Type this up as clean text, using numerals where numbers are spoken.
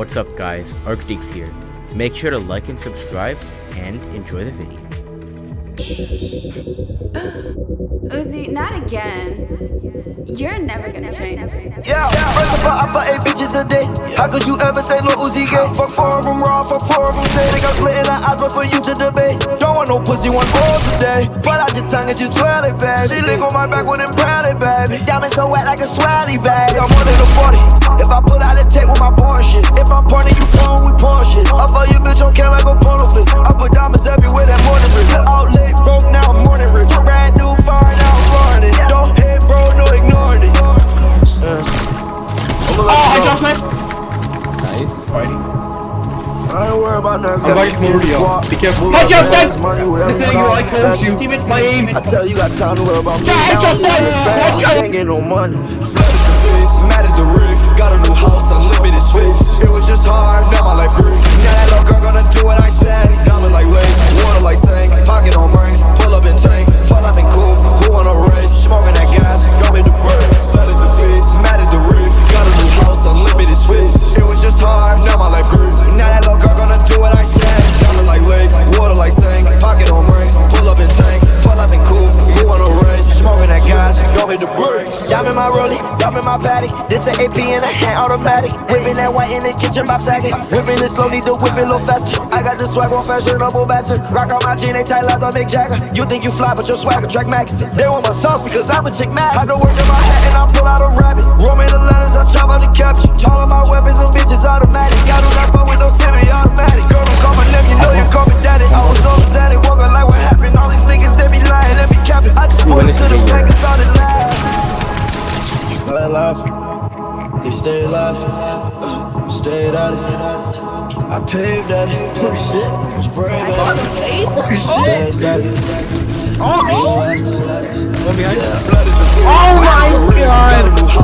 What's up guys, Arctics here. Make sure to like and subscribe and enjoy the video. Uzi, not again. You're never gonna change. Yeah, first of all, I fuck 8 bitches a day. How could you ever say Lil Uzi gay? Fuck 4 of them raw, fuck 4 of them say. Think I'm splitting the eyes, but for you to debate. Don't want no pussy, want balls today. Pull out your tongue and you twirl it, baby. She lick on my back with them proudly, baby. Diamond so wet like a swally, baby. I'm more than a 40. If I put out a tape with my porn shit. If I'm pouring, you pouring, we pouring shit. I fuck your bitch, don't care like a porno flick. I put diamonds everywhere, that morning rich. Out late, broke, now I'm morning rich. Brand new, fine, now I'm flooring it. Don't hate, bro, no ignoring it. I just met. Nice. I ain't worried about nothing. I'm like Mario. Be careful. I just met. The thing you like is you keep it my aim. I tell you, got time to worry about me. I just met. I just ain't get no money. Flooded the face, mad at the roof. Got a new house, unlimited space. It was just hard, now my life grew. Now that little girl gonna do what I said. Diamond like wave, water like sink. Pocket on rings, pull up in tank. Pull up in coupe, who on a race? Smoking that gas, don't hit the brakes. Flooded the face, mad at the roof. Got a new house, unlimited space. It was just hard, now my life grew. Now that little girl gonna do what I said. Diamond like wave, water like sink. Pocket on rings, pull up in tank. Pull up in coupe, who on a race? Smoking that gas, don't hit the brakes. Diamond my rollie, diamond my patty. This an AP and a hand automatic. Whipping that white in the kitchen, Bob Saget. Whipping it slowly, the whip it a little faster. I got the swag on fashionable bastard. Rock on my jean, they tight like the Mick Jagger. You think you fly, but your swagger track magazine. They want my sauce because I'm a chick mad. I go work in my hat and I pull out a rabbit. Roaming the letters, I chop out the caption. All of my weapons and bitches automatic. I do not fuck with no semi-automatic. Girl, don't call my name, you know you call me daddy. I was on the Zaddy, walking like what happened. All these niggas, they be lying, they be capping. I just put it to the bank and started laughing. Stay alive, they stay alive, stayed at it. I paved at it. Oh shit. Was brave at it. Stay static. Oh, Flooded the face, oh my god.